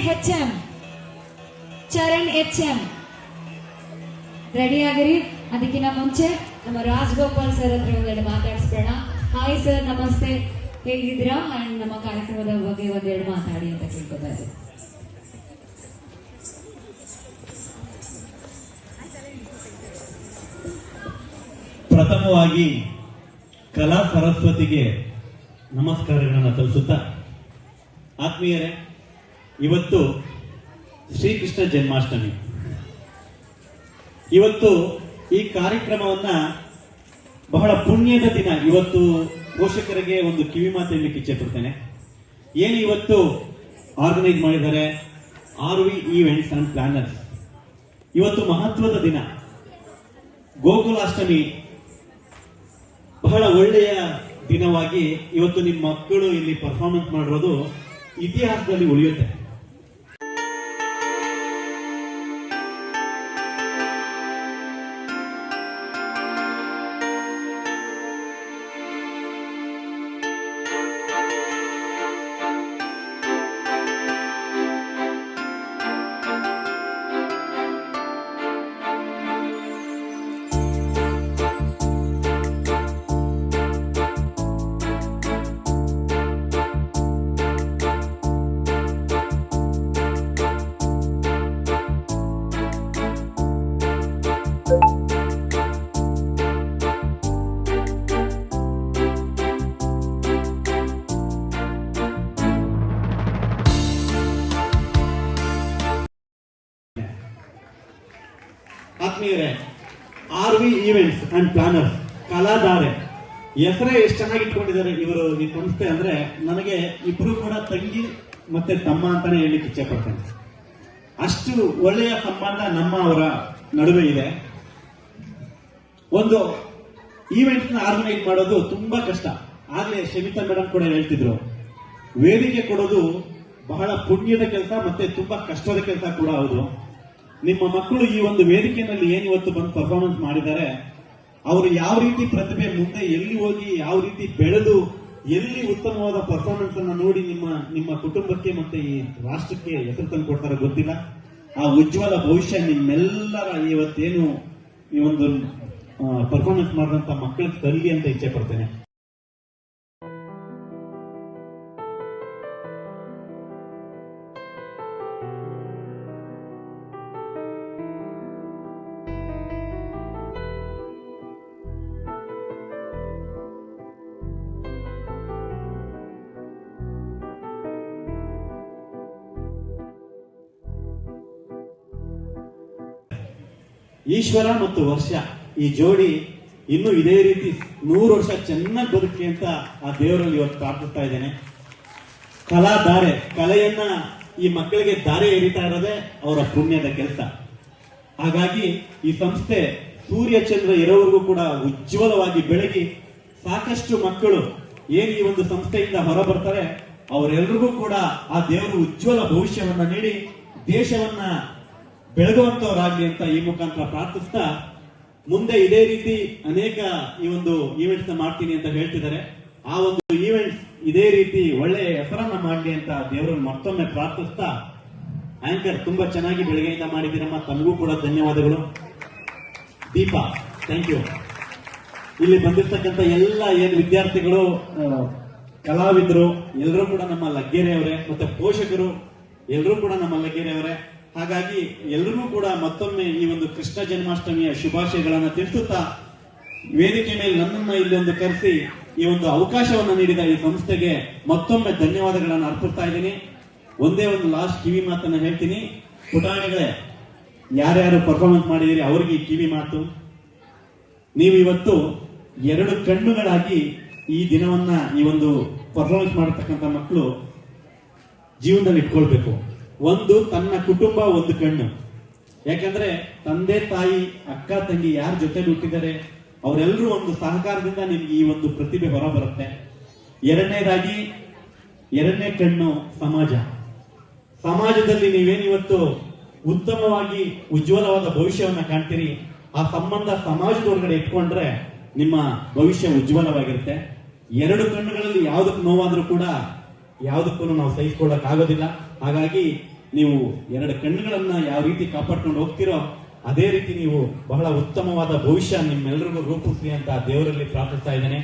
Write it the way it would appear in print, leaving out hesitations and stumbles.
HM Charan HM ready ಆಗಿರಿ. ಅದಕ್ಕಿಂತ ಮುಂಚೆ ನಮ್ಮ ರಾಜಗೋಪಾಲ್ ಸರ್ ಹತ್ರ ಒಂದೆರಡು ಮಾತಾಡಿಸ್ಬೇಡ. ಹಾಯ್ ಸರ್, ನಮಸ್ತೆ, ಹೇಗಿದ್ದೀರಾ? ಅಂಡ್ ನಮ್ಮ ಕಾರ್ಯಕ್ರಮದ ಬಗ್ಗೆ ಒಂದೆರಡು ಮಾತಾಡಿ ಅಂತ ಕೇಳ್ಕೊತಾ ಇದ್ದೀವಿ. ಪ್ರಥಮವಾಗಿ ಕಲಾ ಸರಸ್ವತಿಗೆ ನಮಸ್ಕಾರಗಳನ್ನು ಸಲ್ಲಿಸುತ್ತಾ, ಆತ್ಮೀಯರೇ, ಇವತ್ತು ಶ್ರೀಕೃಷ್ಣ ಜನ್ಮಾಷ್ಟಮಿ. ಇವತ್ತು ಈ ಕಾರ್ಯಕ್ರಮವನ್ನ ಬಹಳ ಪುಣ್ಯದ ದಿನ. ಇವತ್ತು ಪೋಷಕರಿಗೆ ಒಂದು ಕಿವಿ ಮಾತು ಹೇಳಲಿಕ್ಕೆ ಇಚ್ಛೆ ಪಡ್ತೇನೆ. ಏನು ಇವತ್ತು ಆರ್ಗನೈಸ್ ಮಾಡಿದ್ದಾರೆ RV ಈವೆಂಟ್ಸ್ ಅಂಡ್ ಪ್ಲಾನರ್ಸ್. ಇವತ್ತು ಮಹತ್ವದ ದಿನ, ಗೋಕುಲಾಷ್ಟಮಿ. ಬಹಳ ಒಳ್ಳೆಯ ದಿನವಾಗಿ ಇವತ್ತು ನಿಮ್ಮ ಮಕ್ಕಳು ಇಲ್ಲಿ ಪರ್ಫಾರ್ಮೆನ್ಸ್ ಮಾಡಿರೋದು ಇತಿಹಾಸದಲ್ಲಿ ಉಳಿಯುತ್ತೆ. ಆತ್ಮೀಯರೇ, RV ಈವೆಂಟ್ಸ್ ಅಂಡ್ ಪ್ಲಾನರ್ಸ್, ಕಲಾಧಾರೆ, ಹೆಸರೇ ಎಷ್ಟು ಚೆನ್ನಾಗಿ ಇಟ್ಕೊಂಡಿದ್ದಾರೆ ಇವರು ಈ ಸಂಸ್ಥೆ ಅಂದ್ರೆ, ನನಗೆ ಇಬ್ರು ಕೂಡ ತಂಗಿ ಮತ್ತೆ ತಮ್ಮ ಅಂತಾನೆ ಹೇಳಲಿಕ್ಕೆ ಇಚ್ಛೆ ಪಡ್ತೇನೆ. ಅಷ್ಟು ಒಳ್ಳೆಯ ಸಂಬಂಧ ನಮ್ಮ ಅವರ ನಡುವೆ ಇದೆ. ಒಂದು ಈವೆಂಟ್ಸ್ ನ ಆರ್ಗನೈಸ್ ಮಾಡೋದು ತುಂಬಾ ಕಷ್ಟ. ಆಗ್ಲೇ ಶಮಿತಾ ಮೇಡಮ್ ಕೂಡ ಹೇಳ್ತಿದ್ರು, ವೇದಿಕೆ ಕೊಡೋದು ಬಹಳ ಪುಣ್ಯದ ಕೆಲಸ ಮತ್ತೆ ತುಂಬಾ ಕಷ್ಟದ ಕೆಲಸ ಕೂಡ ಹೌದು. ನಿಮ್ಮ ಮಕ್ಕಳು ಈ ಒಂದು ವೇದಿಕೆಯಲ್ಲಿ ಏನು ಇವತ್ತು ಬಂದು ಪರ್ಫಾರ್ಮೆನ್ಸ್ ಮಾಡಿದ್ದಾರೆ, ಅವರು ಯಾವ ರೀತಿ ಪ್ರತಿಭೆ ಮುಂದೆ ಎಲ್ಲಿ ಹೋಗಿ ಯಾವ ರೀತಿ ಬೆಳೆದು ಎಲ್ಲಿ ಉತ್ತಮವಾದ ಪರ್ಫಾರ್ಮೆನ್ಸ್ ಅನ್ನು ನೋಡಿ ನಿಮ್ಮ ಕುಟುಂಬಕ್ಕೆ ಮತ್ತೆ ಈ ರಾಷ್ಟ್ರಕ್ಕೆ ಹೆಸರು ತಂದು ಕೊಡ್ತಾರೆ ಗೊತ್ತಿಲ್ಲ. ಆ ಉಜ್ವಲ ಭವಿಷ್ಯ ನಿಮ್ಮೆಲ್ಲರ ಇವತ್ತೇನು ಈ ಒಂದು ಪರ್ಫಾರ್ಮೆನ್ಸ್ ಮಾಡಿದಂತ ಮಕ್ಕಳಿಗೆ ತರಲಿ ಅಂತ ಇಚ್ಛೆ ಪಡ್ತೇನೆ. ಈಶ್ವರ ಮತ್ತು ವರ್ಷ ಈ ಜೋಡಿ ಇನ್ನೂ ಇದೇ ರೀತಿ 100 ವರ್ಷ ಚೆನ್ನಾಗಿ ಬದುಕಿ ಅಂತ ಆ ದೇವರಲ್ಲಿ ಇವತ್ತು ಪ್ರಾರ್ಥಿಸ್ತಾ ಇದ್ದೇನೆ. ಕಲಾಧಾರೆ, ಕಲೆಯನ್ನ ಈ ಮಕ್ಕಳಿಗೆ ದಾರಿ ಎರಿತಾ ಇರೋದೇ ಅವರ ಪುಣ್ಯದ ಕೆಲಸ. ಹಾಗಾಗಿ ಈ ಸಂಸ್ಥೆ ಸೂರ್ಯ ಚಂದ್ರ ಇರೋವರೆಗೂ ಕೂಡ ಉಜ್ವಲವಾಗಿ ಬೆಳಗಿ ಸಾಕಷ್ಟು ಮಕ್ಕಳು ಏನು ಈ ಒಂದು ಸಂಸ್ಥೆಯಿಂದ ಹೊರ ಬರ್ತಾರೆ ಅವರೆಲ್ಲರಿಗೂ ಕೂಡ ಆ ದೇವರು ಉಜ್ವಲ ಭವಿಷ್ಯವನ್ನ ನೀಡಿ ದೇಶವನ್ನ ಬೆಳಗುವಂತವರಾಗ್ಲಿ ಅಂತ ಈ ಮುಖಾಂತರ ಪ್ರಾರ್ಥಿಸ್ತಾ, ಮುಂದೆ ಇದೇ ರೀತಿ ಅನೇಕ ಈ ಒಂದು ಈವೆಂಟ್ಸ್ ನ ಮಾಡ್ತೀನಿ ಅಂತ ಹೇಳ್ತಿದ್ದಾರೆ. ಆ ಒಂದು ಈವೆಂಟ್ಸ್ ಇದೇ ರೀತಿ ಒಳ್ಳೆ ಹೆಸರನ್ನ ಮಾಡಲಿ ಅಂತ ದೇವರನ್ನು ಮತ್ತೊಮ್ಮೆ ಪ್ರಾರ್ಥಿಸ್ತಾ, ಆಂಕರ್ ತುಂಬಾ ಚೆನ್ನಾಗಿ ಬೆಳಗ್ಗೆಯಿಂದ ಮಾಡಿದ್ದೀರಮ್ಮ, ತಮಗೂ ಕೂಡ ಧನ್ಯವಾದಗಳು. Deepa, thank you. ಇಲ್ಲಿ ಬಂದಿರ್ತಕ್ಕಂಥ ಎಲ್ಲ ಏನು ವಿದ್ಯಾರ್ಥಿಗಳು, ಕಲಾವಿದರು ಎಲ್ಲರೂ ಕೂಡ ನಮ್ಮ ಲಗ್ಗೆರೆಯವರೇ, ಮತ್ತೆ ಪೋಷಕರು ಎಲ್ಲರೂ ಕೂಡ ನಮ್ಮ ಲಗ್ಗೆರೆಯವರೇ. ಹಾಗಾಗಿ ಎಲ್ಲರಿಗೂ ಕೂಡ ಮತ್ತೊಮ್ಮೆ ಈ ಒಂದು ಕೃಷ್ಣ ಜನ್ಮಾಷ್ಟಮಿಯ ಶುಭಾಶಯಗಳನ್ನು ತಿಳಿಸುತ್ತಾ, ವೇದಿಕೆ ಮೇಲೆ ನನ್ನನ್ನು ಇಲ್ಲೊಂದು ಕರೆಸಿ ಈ ಒಂದು ಅವಕಾಶವನ್ನು ನೀಡಿದ ಈ ಸಂಸ್ಥೆಗೆ ಮತ್ತೊಮ್ಮೆ ಧನ್ಯವಾದಗಳನ್ನು ಅರ್ಪಿಸ್ತಾ ಇದ್ದೀನಿ. ಒಂದೇ ಒಂದು ಲಾಸ್ಟ್ ಕಿವಿ ಮಾತನ್ನು ಹೇಳ್ತೀನಿ. ಪುಟಾಣಿಗಳೇ, ಯಾರ್ಯಾರು ಪರ್ಫಾರ್ಮೆನ್ಸ್ ಮಾಡಿದಿರಿ ಅವ್ರಿಗೆ ಈ ಕಿವಿ ಮಾತು. ನೀವು ಇವತ್ತು 2 ಕಣ್ಣುಗಳಾಗಿ ಈ ದಿನವನ್ನ ಈ ಒಂದು ಪರ್ಫಾರ್ಮೆನ್ಸ್ ಮಾಡತಕ್ಕಂಥ ಮಕ್ಕಳು ಜೀವನದಲ್ಲಿ ಇಟ್ಕೊಳ್ಬೇಕು. ಒಂದು ತನ್ನ ಕುಟುಂಬ, ಒಂದು ಕಣ್ಣು. ಯಾಕಂದ್ರೆ ತಂದೆ ತಾಯಿ ಅಕ್ಕ ತಂಗಿ ಯಾರ ಜೊತೆಲಿ ಹುಟ್ಟಿದ್ದಾರೆ ಅವರೆಲ್ಲರೂ ಒಂದು ಸಹಕಾರದಿಂದ ನಿಮ್ಗೆ ಈ ಒಂದು ಪ್ರತಿಭೆ ಹೊರ ಬರುತ್ತೆ. ಎರಡನೇ ಕಣ್ಣು ಸಮಾಜ. ಸಮಾಜದಲ್ಲಿ ನೀವೇನಿವತ್ತು ಉತ್ತಮವಾಗಿ ಉಜ್ವಲವಾದ ಭವಿಷ್ಯವನ್ನ ಕಾಣ್ತೀರಿ, ಆ ಸಂಬಂಧ ಸಮಾಜದೊಳಗಡೆ ಇಟ್ಕೊಂಡ್ರೆ ನಿಮ್ಮ ಭವಿಷ್ಯ ಉಜ್ವಲವಾಗಿರುತ್ತೆ. 2 ಕಣ್ಣುಗಳಲ್ಲಿ ಯಾವುದಕ್ಕೆ ನೋವಾದ್ರೂ ಕೂಡ ಯಾವುದಕ್ಕೂ ನಾವು ಸಹಿಸಿಕೊಳ್ಳಕ್ ಆಗೋದಿಲ್ಲ. ಹಾಗಾಗಿ ನೀವು 2 ಕಣ್ಣುಗಳನ್ನ ಯಾವ ರೀತಿ ಕಾಪಾಡ್ಕೊಂಡು ಹೋಗ್ತಿರೋ ಅದೇ ರೀತಿ ನೀವು ಬಹಳ ಉತ್ತಮವಾದ ಭವಿಷ್ಯ ನಿಮ್ಮೆಲ್ಲರಿಗೂ ರೂಪಿಸ್ಲಿ ಅಂತ ದೇವರಲ್ಲಿ ಪ್ರಾರ್ಥಿಸ್ತಾ ಇದ್ದೇನೆ.